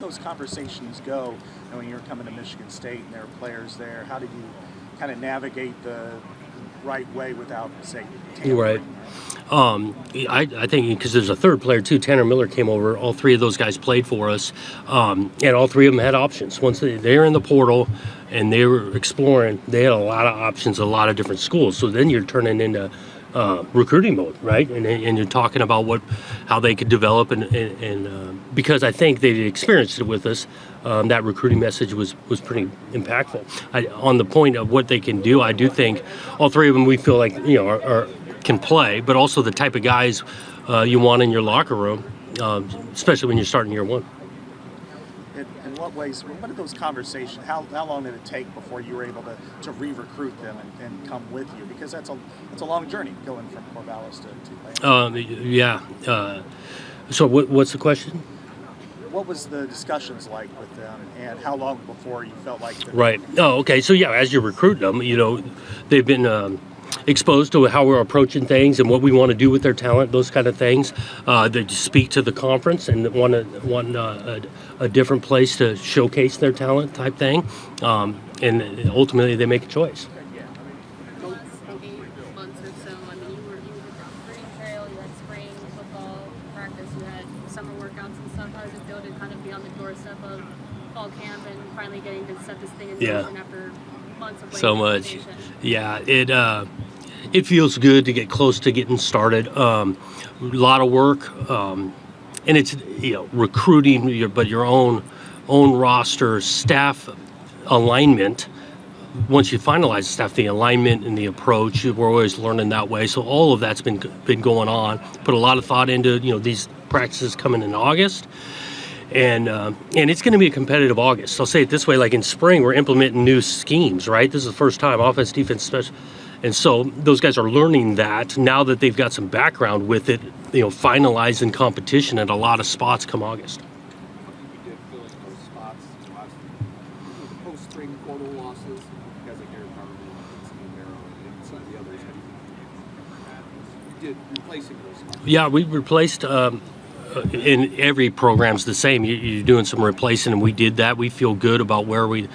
those conversations go when you're coming to Michigan State and there are players there? How did you kind of navigate the right way without, say, tampering? Right. I think because there's a third player too. Tanner Miller came over. All three of those guys played for us, and all three of them had options. Once they're in the portal and they were exploring, they had a lot of options, a lot of different schools. So then you're turning into recruiting mode, right? And you're talking about how they could develop, and because I think they experienced it with us, that recruiting message was pretty impactful. On the point of what they can do, I do think all three of them we feel like can play, but also the type of guys you want in your locker room, especially when you're starting year one. In what ways, what are those conversations, how long did it take before you were able to re-recruit them and come with you? Because that's a long journey going from Corvallis to Tulane. So what's the question? What was the discussions like with them, and how long before you felt like that? Right. Oh, okay. So yeah, as you recruit them, they've been exposed to how we're approaching things and what we want to do with their talent, those kind of things. They speak to the conference and want a different place to showcase their talent type thing, and ultimately they make a choice. Getting to set this thing in motion after months of so much. Yeah, it feels good to get close to getting started. A lot of work, and it's recruiting, but your own roster, staff alignment. Once you finalize staff, the alignment and the approach, we're always learning that way. So all of that's been going on. Put a lot of thought into these practices coming in August. And it's going to be a competitive August. I'll say it this way, like in spring, we're implementing new schemes, right? This is the first time, offense, defense, special. And so those guys are learning that now that they've got some background with it, finalizing competition at a lot of spots come August. You did fill in those spots, post-spring portal losses, guys like Eric Harvey and Steve Barrow and some of the others. You did replacing those spots. Yeah, we replaced... in every program's the same. You're doing some replacing, and we did that. We feel good about where we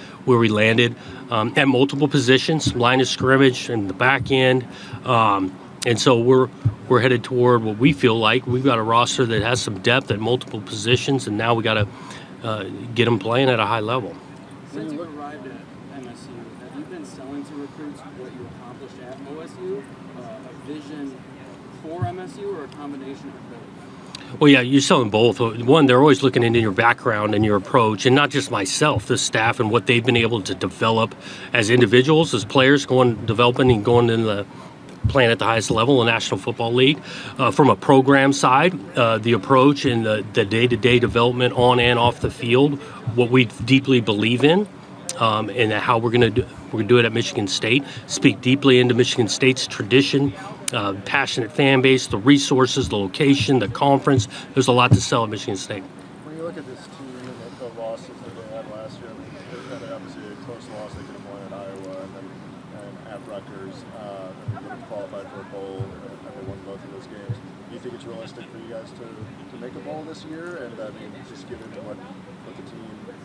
landed at multiple positions, line of scrimmage and the back end, and so we're headed toward what we feel like. We've got a roster that has some depth at multiple positions, and now we got to get them playing at a high level. Since you arrived at MSU, have you been selling to recruits what you accomplished at OSU, a vision for MSU, or a combination of both? Well, yeah, you're selling both. One, they're always looking into your background and your approach, and not just myself, the staff and what they've been able to develop as individuals, as players, developing and going in the playing at the highest level in the National Football League. From a program side, the approach and the day-to-day development on and off the field, what we deeply believe in, and how we're going to do it at Michigan State. Speak deeply into Michigan State's tradition. Passionate fan base, the resources, the location, the conference. There's a lot to sell at Michigan State. When you look at this team and the losses that they had last year, they had obviously a close loss. They could have won at Iowa and at Rutgers. They would have qualified for a bowl, and they won both of those games. Do you think it's realistic for you guys to make a bowl this year? And I mean, just given what the team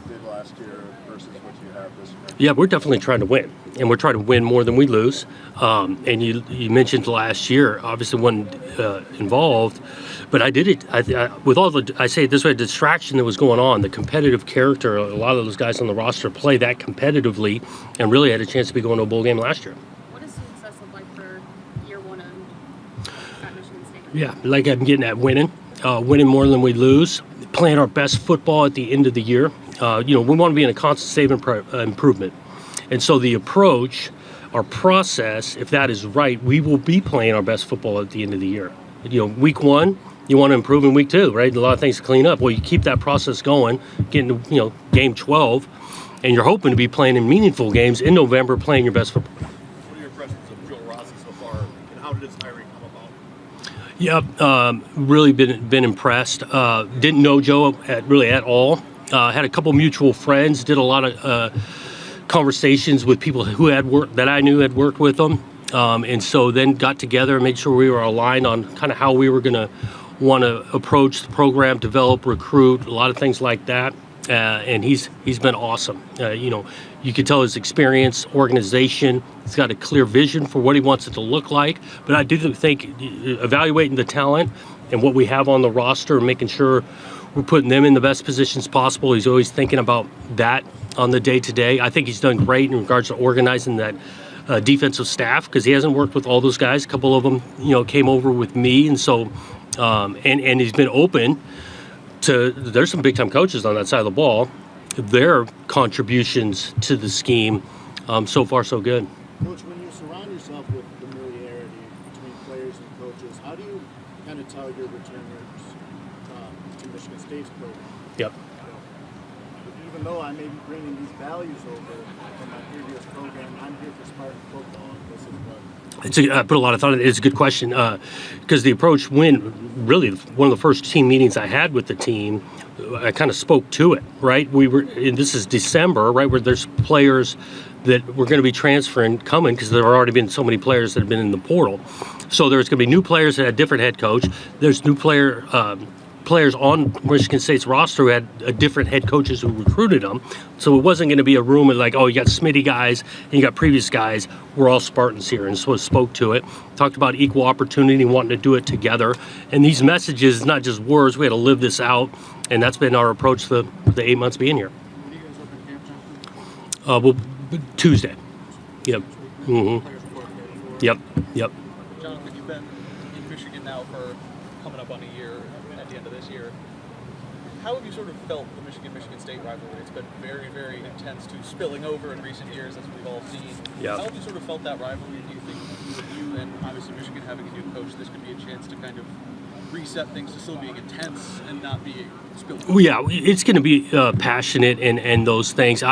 did last year versus what you have this year? Yeah, we're definitely trying to win, and we're trying to win more than we lose. And you mentioned last year, obviously wasn't involved, but I did it. With all I say it this way, distraction that was going on, the competitive character. A lot of those guys on the roster play that competitively, and really had a chance to be going to a bowl game last year. What does success look like for year one at Michigan State? Yeah, like I'm getting at winning more than we lose, playing our best football at the end of the year. We want to be in a constant state improvement. And so the approach, our process, if that is right, we will be playing our best football at the end of the year. Week one, you want to improve in week two, right? A lot of things to clean up. Well, you keep that process going, getting to, game 12, and you're hoping to be playing in meaningful games in November, playing your best football. What are your impressions of Joe Rossi so far, and how did his hiring come about? Yeah, really been impressed. Didn't know Joe at all. Had a couple mutual friends. Did a lot of conversations with people who had worked that I knew had worked with them, and so then got together and made sure we were aligned on kind of how we were going to want to approach the program, develop, recruit, a lot of things like that. and he's been awesome. You can tell his experience, organization. He's got a clear vision for what he wants it to look like. But I do think evaluating the talent and what we have on the roster and making sure we're putting them in the best positions possible. He's always thinking about that on the day-to-day. I think he's done great in regards to organizing that defensive staff because he hasn't worked with all those guys. A couple of them, came over with me, and so and he's been open to. There's some big-time coaches on that side of the ball. Their contributions to the scheme, so far so good. Coach, when you surround yourself with familiarity between players and coaches, how do you kind of tell your returners to Michigan State's program? Yep. Even though I may be bringing these values over from my previous program, I'm here for Spartan football, and this is what. I put a lot of thought in it. It's a good question because the approach really one of the first team meetings I had with the team, I kind of spoke to it, right? And this is December, right, where there's players that were going to be transferring, coming, because there have already been so many players that have been in the portal. So there's going to be new players that had different head coach. There's new players on Michigan State's roster who had different head coaches who recruited them. So it wasn't going to be a room of like, oh, you got Smitty guys and you got previous guys. We're all Spartans here. And so I spoke to it. Talked about equal opportunity, wanting to do it together. And these messages, not just words, we had to live this out. And that's been our approach the 8 months being here. When do you guys open camp, Well, Tuesday. Yep. Mm-hmm. Players report there before? Yep. Jonathan, you've been in Michigan now for coming up on a year at the end of this year. How have you sort of felt the Michigan State rivalry? It's been very, very intense to spilling over in recent years, as we've all seen. Yeah. How have you sort of felt that rivalry? Do you think with you and obviously Michigan having a new coach, this could be a chance to kind of reset things to still being intense and not be spilled over? Well, yeah, it's going to be passionate and those things.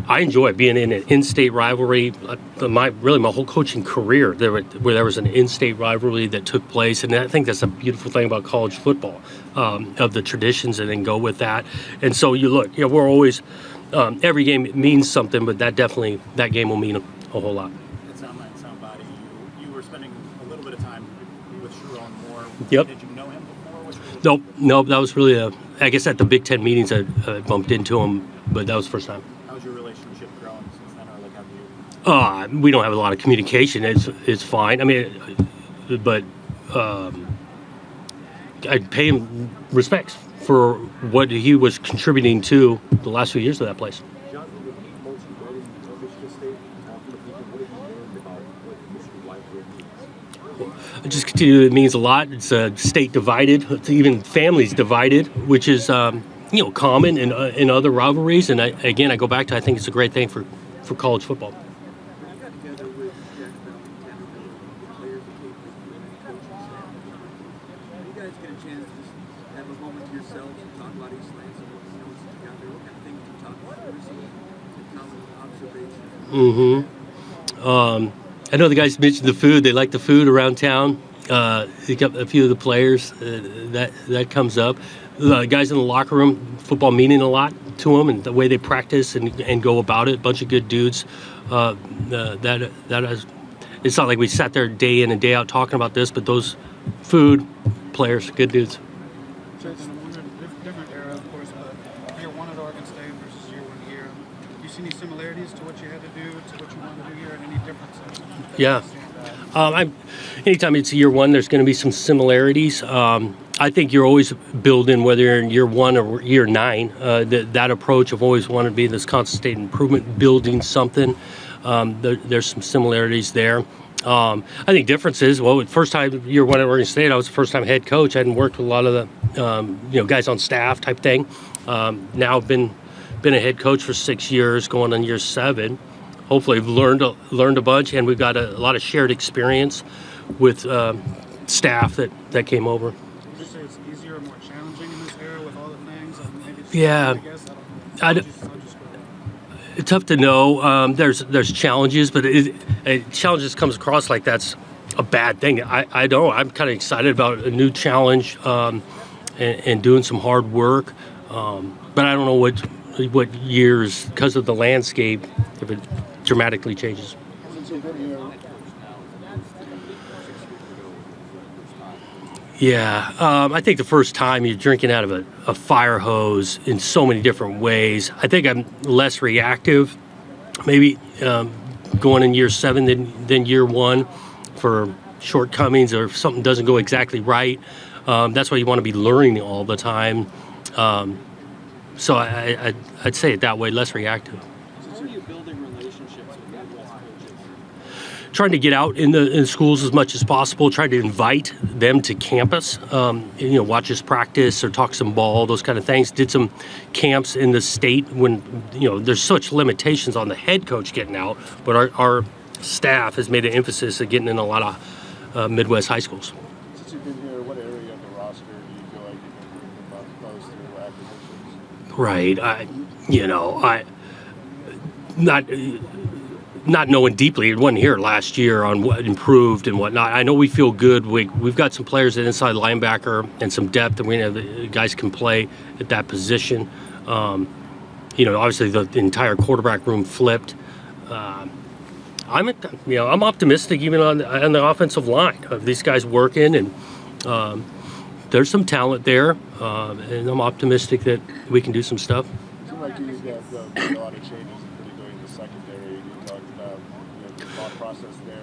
I enjoy being in an in-state rivalry. My whole coaching career, where there was an in-state rivalry that took place, and I think that's a beautiful thing about college football, of the traditions, and then go with that. And so you look, we're always every game means something, but that game will mean a whole lot. It's alma and somebody. You were spending a little bit of time with Sharon more. Yep. Did you know him before? Nope. That was really I guess at the Big Ten meetings I bumped into him, but that was the first time. How's your relationship grown since then, or like have you? We don't have a lot of communication. It's fine. I mean, but I pay him respects for what he was contributing to the last few years of that place. John, when he most regarding Michigan State, talking to people, what have you learned about what Michigan life really means? I just continue. It means a lot. It's a state divided. It's even families divided, which is common in other rivalries. And I go back to I think it's a great thing for college football. When you got together with Jack Bell and Kevin Miller, the players, the coaches, and the coaching staff, do you guys get a chance to just have a moment to yourselves and talk about East Lansing, what together, what kind of things you talk about, some common observations? I know the guys mentioned the food. They like the food around town. You got a few of the players that comes up. The guys in the locker room, football meaning a lot to them, and the way they practice and go about it. A bunch of good dudes. It's not like we sat there day in and day out talking about this, but those food players, good dudes. Jason, I'm wondering, different era, of course, but year one at Oregon State versus year one here. Do you see any similarities to what you had to do, to what you wanted to do here, and any differences? Yeah. Anytime it's year one, there's going to be some similarities. I think you're always building, whether you're in year one or year nine, that approach of always wanting to be this constant state improvement, building something. There's some similarities there. I think differences. Well, first time year one at Oregon State, I was the first time head coach. I hadn't worked with a lot of the guys on staff type thing. Now I've been a head coach for 6 years, going on year 7. Hopefully, I've learned a bunch, and we've got a lot of shared experience with staff that came over. Would you say it's easier or more challenging in this era with all the things? Maybe it's Yeah. I guess. I don't know. It's tough to know. There's challenges, but challenges comes across like that's a bad thing. I don't. I'm kind of excited about a new challenge and doing some hard work, but I don't know what years, because of the landscape, if it dramatically changes. Yeah, I think the first time you're drinking out of a fire hose in so many different ways. I think I'm less reactive, maybe going in year 7 than year 1 for shortcomings or if something doesn't go exactly right. That's why you want to be learning all the time. So I'd say it that way, less reactive. How are you building relationships with Midwest coaches? Trying to get out in schools as much as possible, trying to invite them to campus, watch us practice or talk some ball, those kind of things. Did some camps in the state when, there's such limitations on the head coach getting out, but our staff has made an emphasis of getting in a lot of Midwest high schools. Since you've been here, what area of the roster do you feel like you've improved the most through acquisitions? Right. Not knowing deeply, it wasn't here last year on what improved and whatnot. I know we feel good. We've got some players at inside linebacker and some depth, and we have guys can play at that position. Obviously the entire quarterback room flipped. I'm optimistic even on the offensive line of these guys working, and there's some talent there, and I'm optimistic that we can do some stuff. It seemed like you made a lot of changes, particularly in the secondary. You talked about the thought process there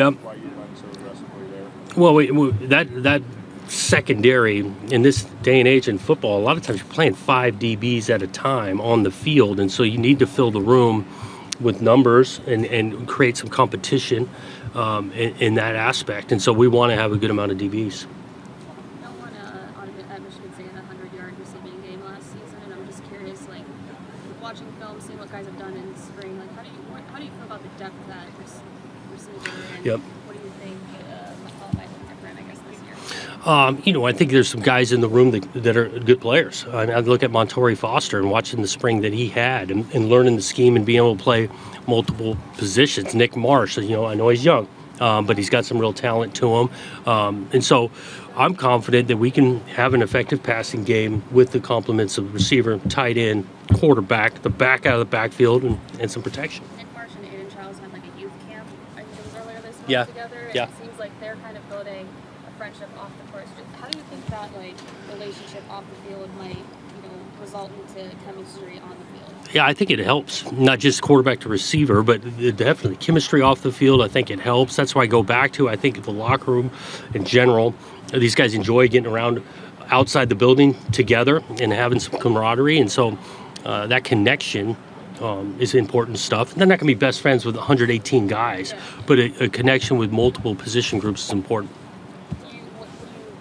and why you went so aggressively there. Well, that secondary in this day and age in football, a lot of times you're playing 5 DBs at a time on the field, and so you need to fill the room with numbers and create some competition in that aspect. And so we want to have a good amount of DBs. No one at Michigan State had a 100-yard receiving game last season, and I'm just curious, watching film, seeing what guys have done in spring, how do you feel about the depth of that receiver? And Yep. what do you think might look different, I guess, this year? I think there's some guys in the room that are good players. I look at Montori Foster and watching the spring that he had and learning the scheme and being able to play multiple positions. Nick Marsh, I know he's young, but he's got some real talent to him. And so I'm confident that we can have an effective passing game with the complements of receiver, tight end, quarterback, the back out of the backfield, and some protection. Nick Marsh and Aiden Childs had a youth camp, I think it was earlier this month Yeah. together, and Yeah. it seems like they're kind of building a friendship off the course. How do you think that relationship off the field might result into chemistry on the field? Yeah, I think it helps, not just quarterback to receiver, but definitely chemistry off the field. I think it helps. That's why I go back to, I think the locker room in general, these guys enjoy getting around outside the building together and having some camaraderie. And so that connection is important stuff. They're not going to be best friends with 118 guys, but a connection with multiple position groups is important.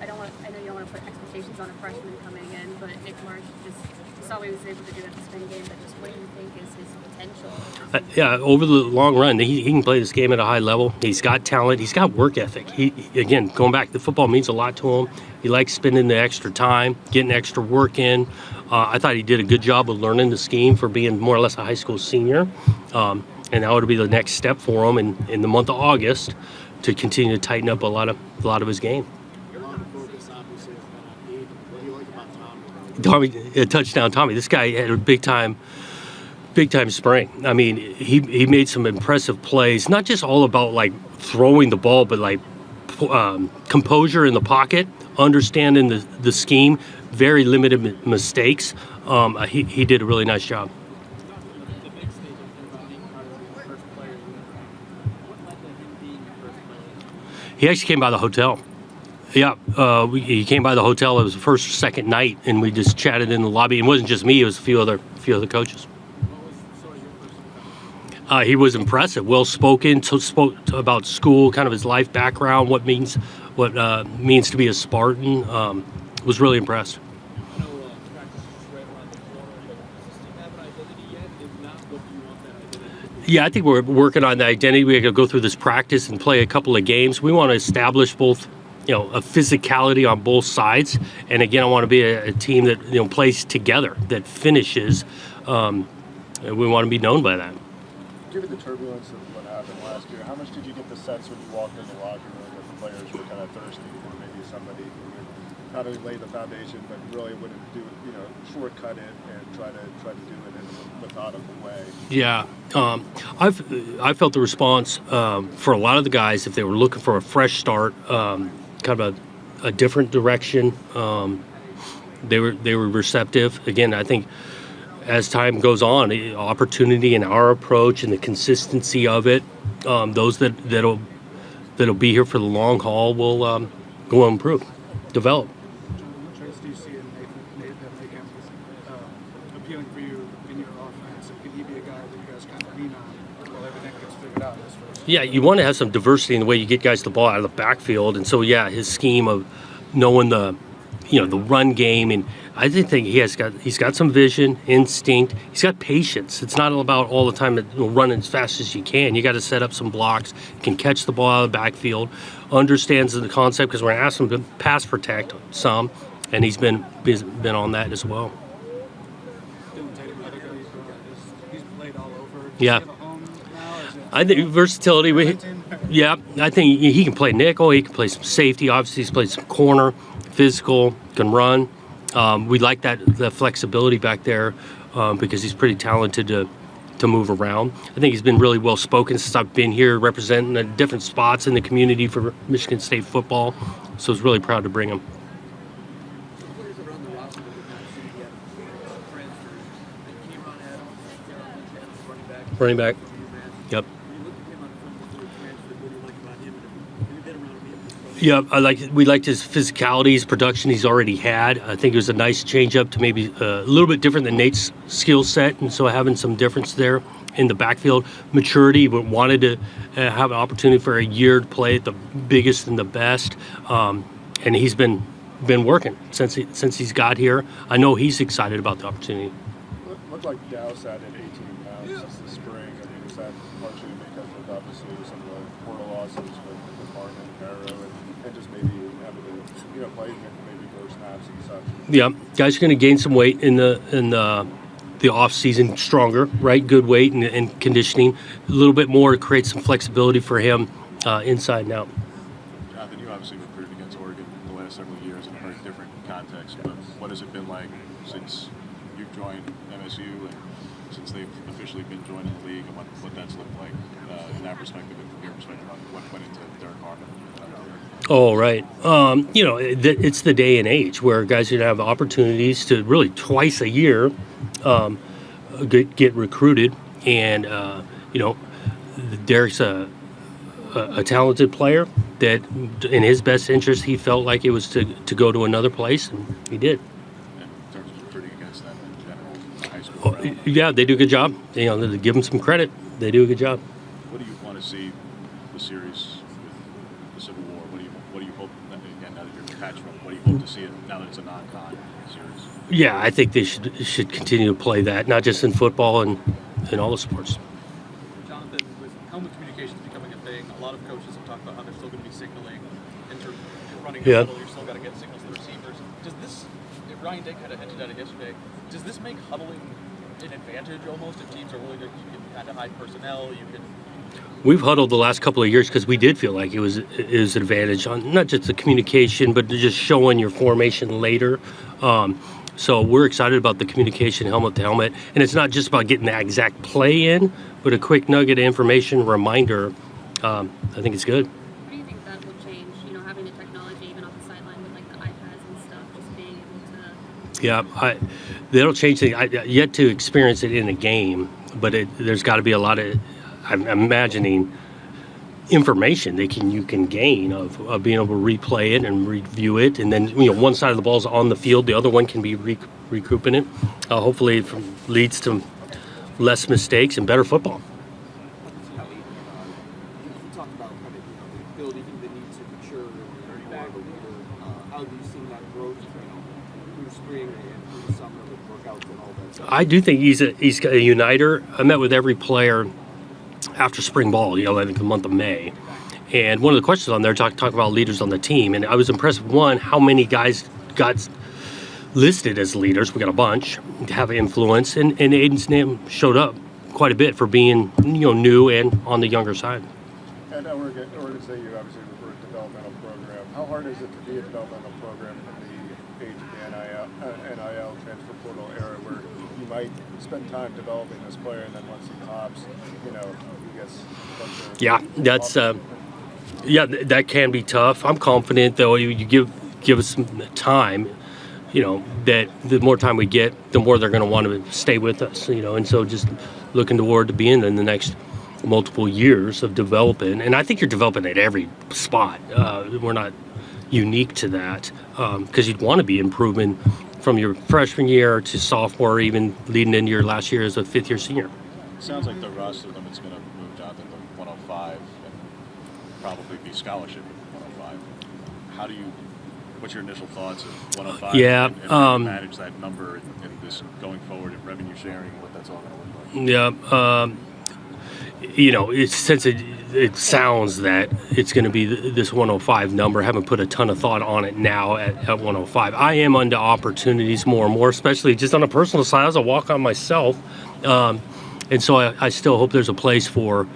I know you don't want to put expectations on a freshman coming in, but Nick Marsh just saw what he was able to do at the spring game. But just what do you think is his potential? Over the long run, he can play this game at a high level. He's got talent. He's got work ethic. He again, going back, the football means a lot to him. He likes spending the extra time, getting extra work in. I thought he did a good job of learning the scheme for being more or less a high school senior. And that would be the next step for him in the month of August to continue to tighten up a lot of his game. A lot of focus obviously has been on Aiden. What do you like about Tommy? Touchdown Tommy. This guy had a big time spring. I mean, he made some impressive plays. Not just all about throwing the ball, but composure in the pocket, understanding the scheme, very limited mistakes. He did a really nice job. The big statement about being part of the first player. What led to him being your first player? He actually came by the hotel. Yeah, he came by the hotel. It was the first or second night, and we just chatted in the lobby. And it wasn't just me; it was a few other coaches. What was sort of your first impression? He was impressive, well spoken. Spoke about school, kind of his life background, what means to be a Spartan. Was really impressed. I know practice is right around the corner, but does this team have an identity yet? If not, what do you want that identity to be? Yeah, I think we're working on the identity. We got to go through this practice and play a couple of games. We want to establish both, a physicality on both sides. And again, I want to be a team that plays together, that finishes. And we want to be known by that. Given the turbulence of what happened last year, how much did you get the sense when you walked in the locker room that the players were kind of thirsty for maybe somebody who would not only lay the foundation, but really wouldn't do, shortcut it and try to do it in a methodical way? Yeah, I felt the response for a lot of the guys, if they were looking for a fresh start, kind of a different direction. They were receptive. Again, I think as time goes on, opportunity and our approach and the consistency of it, those that'll be here for the long haul will improve, develop. What traits do you see in Nathan appealing for you in your offense? And can he be a guy that you guys kind of lean on while everything gets figured out? Yeah, you want to have some diversity in the way you get guys the ball out of the backfield, and so yeah, his scheme of knowing the run game, and I think he's got some vision, instinct. He's got patience. It's not about all the time running as fast as you can. You got to set up some blocks. Can catch the ball out of the backfield. Understands the concept because we're going to ask him to pass protect some, and he's been on that as well. He's played all over. Yeah. I think versatility. I think he can play nickel. He can play some safety. Obviously, he's played some corner, physical, can run. We like the flexibility back there because he's pretty talented to move around. I think he's been really well spoken since I've been here, representing the different spots in the community for Michigan State football. So I was really proud to bring him. Players around the roster that we've not seen yet, transfers, like Cameron Adams, running back. Yep. When you look at him on the field transfer, what do you like about him? And you've been around him. Yeah, we liked his physicality, his production he's already had. I think it was a nice change up to maybe a little bit different than Nate's skill set, and so having some difference there in the backfield. Maturity, but wanted to have an opportunity for a year to play at the biggest and the best, and he's been working since he's got here. I know he's excited about the opportunity. Looked like Dow sat at 18 pounds since the spring. I mean, is that partially because of obviously some of the portal losses with Martin and Barrow and just maybe having to play maybe more snaps and such? Yeah, guys are going to gain some weight in the off season, stronger, right? Good weight and conditioning, a little bit more to create some flexibility for him inside and out. Jonathan, you obviously recruited against Oregon the last several years in a very different context, but what has it been like since you've joined MSU and since they've officially been joining the league, and what that's looked like in that perspective and from your perspective on what went into Derek Harmon? Oh, right. It's the day and age where guys are going to have opportunities to really twice a year get recruited. And, Derek's a talented player that in his best interest, he felt like it was to go to another place, and he did. In terms of recruiting against them in general, high school? Yeah, they do a good job. To give them some credit, they do a good job. What do you want to see the series with the Civil War? What do you hope, again, now that you're attached from it, what do you hope to see it now that it's a non-con series? Yeah, I think they should continue to play that, not just in football and in all the sports. Jonathan, with helmet communications becoming a thing, a lot of coaches have talked about how they're still going to be signaling, running the huddle, you're still got to get signals to the receivers. Does this, Ryan Day kind of hinted at it yesterday, does this make huddling an advantage almost if teams are willing to, you can kind of hide personnel, you can... We've huddled the last couple of years because we did feel like it was an advantage on not just the communication, but just showing your formation later. So we're excited about the communication helmet to helmet. And it's not just about getting the exact play in, but a quick nugget of information, reminder. I think it's good. What do you think that will change? Having the technology even off the sideline with like the iPads and stuff, just being able to. Yeah, that'll change things. I yet to experience it in a game, but there's got to be a lot of, I'm imagining, information you can gain of being able to replay it and review it, and then one side of the ball is on the field, the other one can be recouping it. Hopefully, it leads to less mistakes and better football. You talked about kind of the ability, the need to mature and more of a leader. How have you seen that growth through spring and through the summer with workouts and all that stuff? I do think he's a uniter. I met with every player after spring ball, I think the month of May. And one of the questions on there talk about leaders on the team. And I was impressed with, one, how many guys got listed as leaders. We got a bunch to have influence. And Aiden's name showed up quite a bit for being, new and on the younger side. And Oregon State, you obviously refer to developmental program. How hard is it to be a developmental program in the age of the NIL transfer portal era where you might spend time developing this player and then once he pops, he gets a bunch of... Yeah, that can be tough. I'm confident, though, you give give us some time, that the more time we get, the more they're going to want to stay with us, and so just looking toward to being in the next multiple years of developing. And I think you're developing at every spot. We're not unique to that, because you'd want to be improving from your freshman year to sophomore, even leading into your last year as a fifth-year senior. Sounds like the roster limit's going to move down to the 105 and probably be scholarship at 105. What's your initial thoughts of 105? Yeah, and how you manage that number and this going forward and revenue sharing, what that's all going to look like? Since it sounds that it's going to be this 105 number, I haven't put a ton of thought on it now at 105. I am under opportunities more and more, especially just on a personal side as a walk-on myself. And so I still hope there's a place for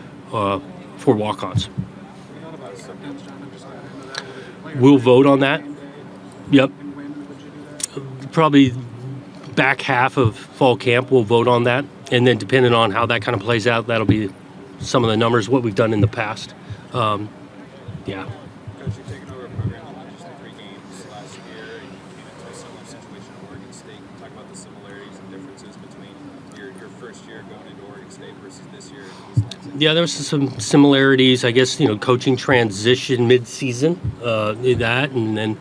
walk-ons. We'll vote on that. Yep. Probably back half of fall camp, we'll vote on that. And then depending on how that kind of plays out, that'll be some of the numbers, what we've done in the past. Yeah. Coach, you're taking over a program that won just 3 games last year, and you came into a similar situation at Oregon State. Can you talk about the similarities and differences between your first year going into Oregon State versus this year at East Lansing? Yeah, there's some similarities, I guess, coaching transition mid-season, that, and then,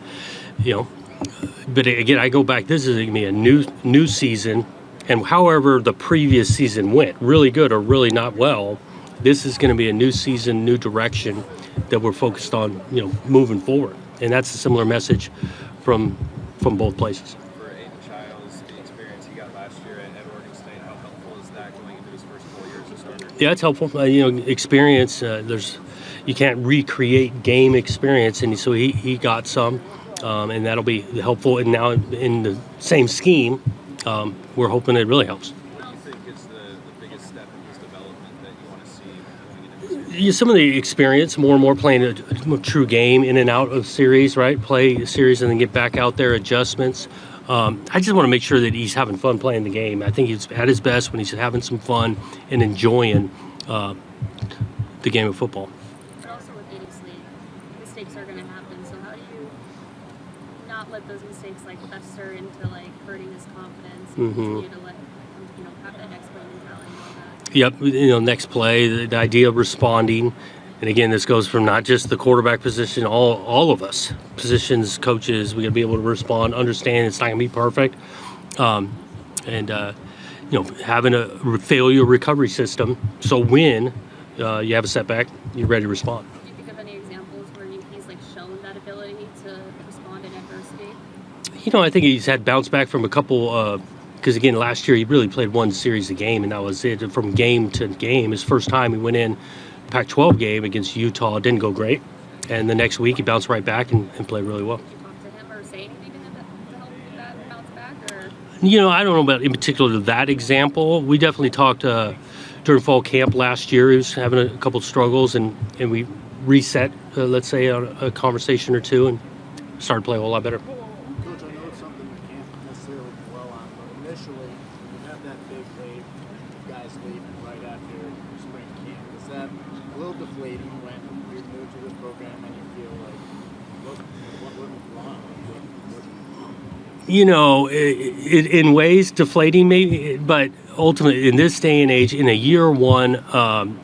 but again, I go back, this is going to be a new season, and however the previous season went, really good or really not well, this is going to be a new season, new direction that we're focused on, moving forward. And that's a similar message from both places. For Aiden Childs, the experience he got last year at Oregon State, how helpful is that going into his first 4 years as starter? Yeah, it's helpful. Experience, you can't recreate game experience, and so he got some, and that'll be helpful. And now in the same scheme, we're hoping it really helps. What do you think is the biggest step in his development that you want to see going into this year? Some of the experience, more and more playing a true game in and out of series, right? Play a series and then get back out there, adjustments. I just want to make sure that he's having fun playing the game. I think he's at his best when he's having some fun and enjoying the game of football. But also with any league, mistakes are going to happen. So how do you not let those mistakes fester into hurting his confidence and continue to let have that next play mentality and all that? Yep, next play, the idea of responding. And again, this goes from not just the quarterback position, all of us, positions, coaches, we got to be able to respond, understand it's not going to be perfect. And having a failure recovery system. So when you have a setback, you're ready to respond. Do you think of any examples where he's shown that ability to respond in adversity? I think he's had bounce back from a couple, because again, last year he really played one series a game, and that was it. And from game to game, his first time he went in Pac-12 game against Utah, didn't go great. And the next week he bounced right back and played really well. Did you talk to him or say anything to help that bounce back? Or? I don't know about in particular that example. We definitely talked during fall camp last year. He was having a couple of struggles, and we reset, let's say, on a conversation or two, and started playing a whole lot better. Coach, I know it's something we can't necessarily dwell on, but initially, you have that big wave, guys leaving right after spring camp. Is that a little deflating when you're new to this program and you feel like, look, what went wrong? In ways deflating maybe, but ultimately in this day and age, in a year one,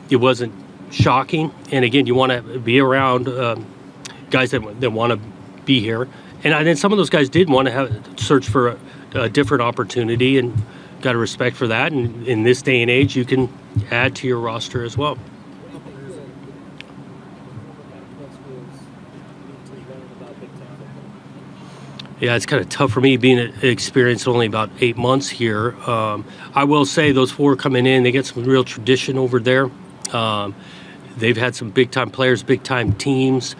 it wasn't shocking. And again, you want to be around guys that want to be here. And then some of those guys did want to search for a different opportunity, and got a respect for that. And in this day and age, you can add to your roster as well. Yeah, it's kind of tough for me being experienced only about 8 months here. I will say those 4 coming in, they get some real tradition over there. They've had some big-time players, big-time teams,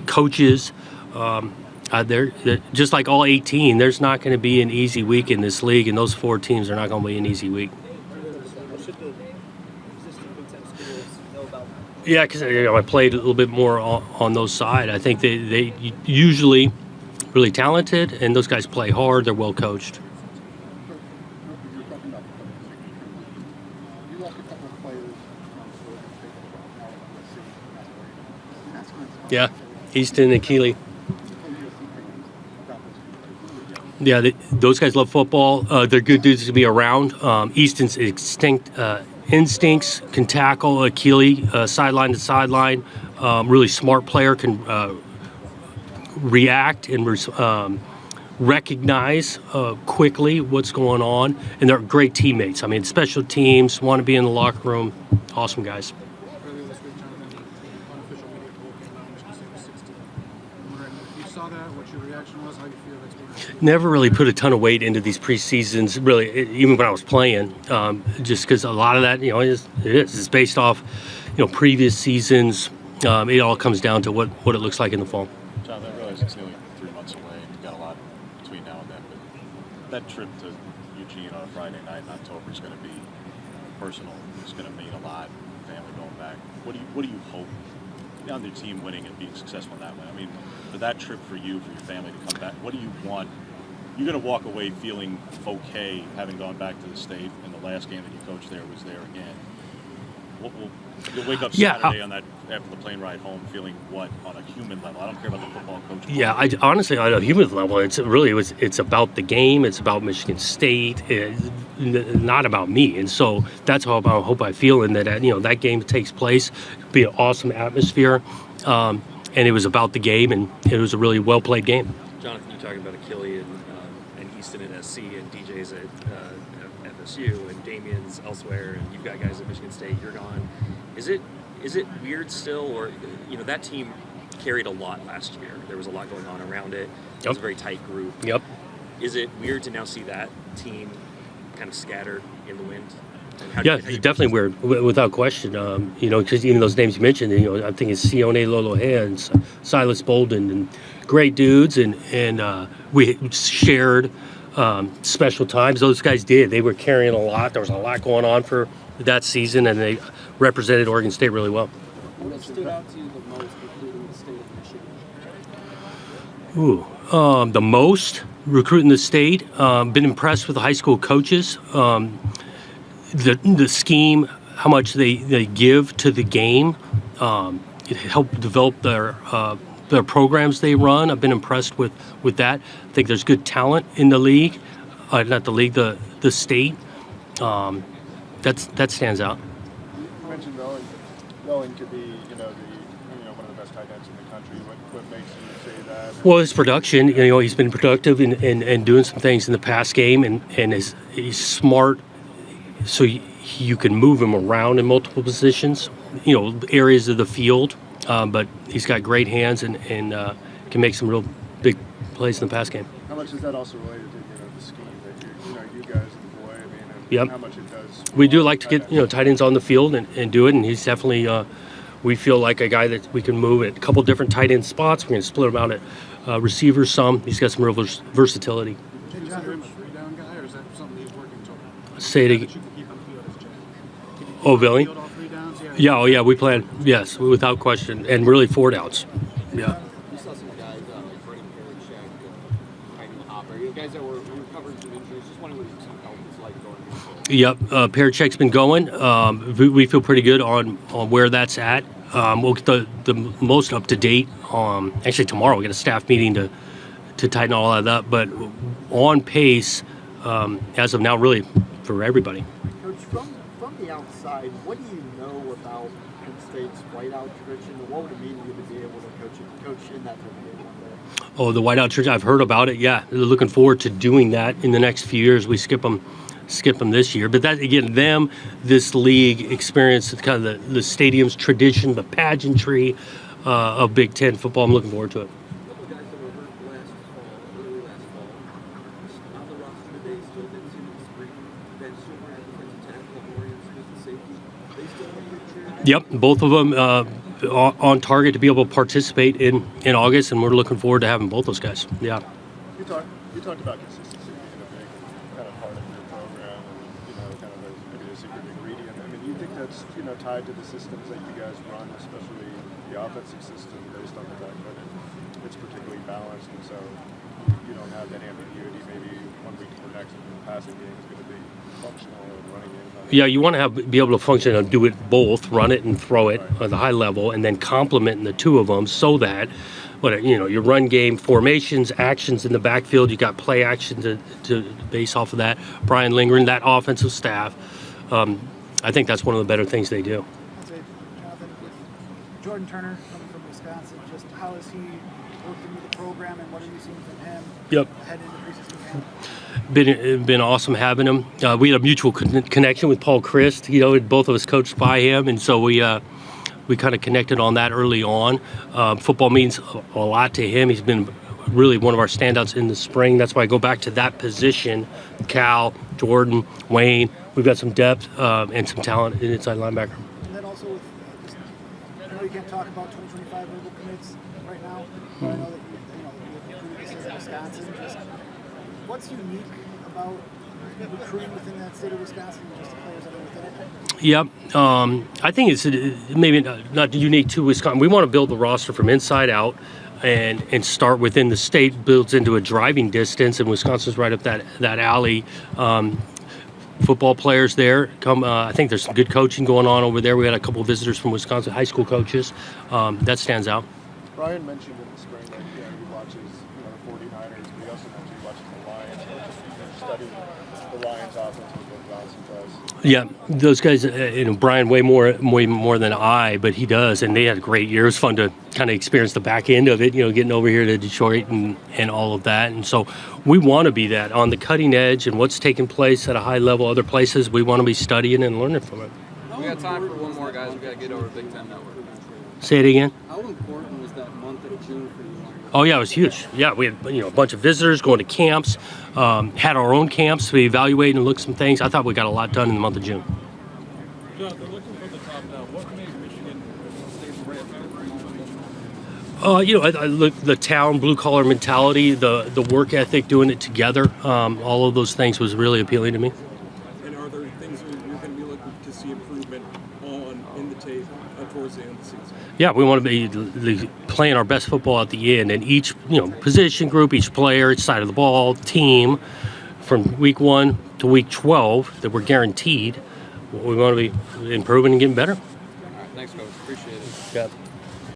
coaches. They're just like all 18, there's not going to be an easy week in this league, and those 4 teams are not going to be an easy week. Yeah, because I played a little bit more on those side. I think they usually really talented, and those guys play hard. They're well coached. Yeah, Easton and Keeley. Yeah, those guys love football. They're good dudes to be around. Easton's instincts can tackle Keely sideline to sideline. Really smart player, can react and recognize quickly what's going on, and they're great teammates. I mean, special teams, want to be in the locker room. Awesome guys. Earlier this week, Jonathan, the unofficial media poll came out, Michigan State was 16. I'm wondering if you saw that, what your reaction was, how you feel that's being. Never really put a ton of weight into these preseasons, really, even when I was playing, just because a lot of that, it's based off, previous seasons. It all comes down to what it looks like in the fall. Jonathan, I realize it's nearly 3 months away and you've got a lot between now and then, but that trip to Eugene on a Friday night in October is going to be personal. It's going to mean a lot. Family going back. What do you hope on your team winning and being successful in that way? I mean, for that trip for you, for your family to come back, what do you want? You're going to walk away feeling okay, having gone back to the state, and the last game that you coached there was there again. You'll wake up Saturday on that after the plane ride home feeling what on a human level? I don't care about the football coach. Yeah, honestly, on a human level, it's about the game. It's about Michigan State. It's not about me, and so that's how I hope I feel. In that that game takes place, it'll be an awesome atmosphere, and it was about the game, and it was a really well played game. Jonathan, you talking about Achille and Easton at SC, and DJ's at FSU, and Damien's elsewhere, and you've got guys at Michigan State. You're gone. Is it weird still, or that team carried a lot last year? There was a lot going on around it. It was a very tight group. Yep. Is it weird to now see that team kind of scattered in the wind? Yeah, it's definitely weird, without question. Because even those names you mentioned, I'm thinking Sione Lolohe and Silas Bolden, and great dudes, and we shared special times. Those guys did. They were carrying a lot. There was a lot going on for that season, and they represented Oregon State really well. What stood out to you the most recruiting the state of Michigan? The most recruiting the state. Been impressed with the high school coaches. The scheme, how much they give to the game, it helped develop their programs they run. I've been impressed with that. I think there's good talent in the league, not the league, the state. That stands out. You mentioned Rowan could be one of the best tight ends in the country. What makes you say that? Well, his production. He's been productive and doing some things in the pass game, and he's smart. So you can move him around in multiple positions, areas of the field. But he's got great hands and can make some real big plays in the pass game. How much is that also related to the scheme that you guys employ? I mean, and Yep. how much it does. We do like to get tight ends on the field and do it, and he's definitely we feel like a guy that we can move at a couple different tight end spots. We're going to split him out at receivers some. He's got some real versatility. Is he a three-down guy, or is that something he's working toward? Say it That again. you can keep on the field as a Jack? Can you keep Oh, on the Billy? field all 3 downs? Yeah, oh yeah, we plan. Yes, without question, and really 4 downs. Yeah. You saw some guys like Brennan Parachek, Tiny Hopper, guys that were recovering from injuries. Just wondering what your team health is like going into it. Yep, Parachek's been going. We feel pretty good on where that's at. We'll get the most up to date. Actually, tomorrow we'll get a staff meeting to tighten all that up. But on pace as of now, really for everybody. Coach, from the outside, what do you know about Penn State's whiteout tradition? What would it mean to you to be able to coach in that type of game one day? Oh, the whiteout church, I've heard about it. Yeah, they're looking forward to doing that in the next few years. We skip them this year, but that again, this league experience, kind of the stadium's tradition, the pageantry of Big Ten football. I'm looking forward to it. A couple of guys that were hurt early last fall, on the roster today, still didn't seem to spring. Ben Silver at defensive tackle, Orion Smith at safety. They still on good track. Yep, both of them on target to be able to participate in August, and we're looking forward to having both those guys. Yeah. You talked about consistency being a big kind of part of your program, and kind of maybe a secret ingredient. I mean, do you think that's tied to the systems that you guys run, especially the offensive system, based on the fact that it's particularly balanced, and so you don't have that ambiguity. Maybe 1 week to the next, the passing game is going to be functional and running game. Yeah, you want to be able to function and do it both, run it and throw it at the high level, and then complement the two of them so that your run game, formations, actions in the backfield. You got play action to base off of that. Brian Lindgren, that offensive staff. I think that's one of the better things they do. I'd say, Jonathan, with Jordan Turner coming from Wisconsin, just how has he worked into the program, and what are you seeing from him heading into preseason camp? Been awesome having him. We had a mutual connection with Paul Christ. Both of us coached by him, and so we kind of connected on that early on. Football means a lot to him. He's been really one of our standouts in the spring. That's why I go back to that position. Cal, Jordan, Wayne. We've got some depth and some talent in inside linebacker. And then also with, I know you can't talk about 2025 verbal commits right now, but I know that you recruited this in Wisconsin. Just what's unique about recruiting within that state of Wisconsin and just the players that are within it? Yep. I think it's maybe not unique to Wisconsin. We want to build the roster from inside out and start within the state, builds into a driving distance, and Wisconsin's right up that alley. Football players there come. I think there's some good coaching going on over there. We had a couple of visitors from Wisconsin, high school coaches. That stands out. Brian mentioned in the spring that he watches the 49ers, but he also mentioned he watches the Lions. He studied the Lions offense with what Johnson does. Yeah, those guys. Brian way more than I, but he does, and they had a great year. It was fun to kind of experience the back end of it. Getting over here to Detroit and all of that, and so we want to be that on the cutting edge and what's taking place at a high level other places. We want to be studying and learning from it. We got time for one more, guys. We got to get over Big Ten Network. Say it again. How important was that month of June for you? Oh yeah, it was huge. Yeah, we had a bunch of visitors going to camps, had our own camps to evaluate and look some things. I thought we got a lot done in the month of June. Jonathan, looking from the top now, what made Michigan State brand I look the town blue collar mentality, the work ethic, doing it together. All of those things was really appealing to me. And are there things you're going to be looking to see improvement on in the tape towards the end of the season? Yeah, we want to be playing our best football at the end, and each position group, each player, each side of the ball, team, from week 1 to week 12, that we're guaranteed. We want to be improving and getting better. All right, thanks, Coach. Appreciate it. Yeah.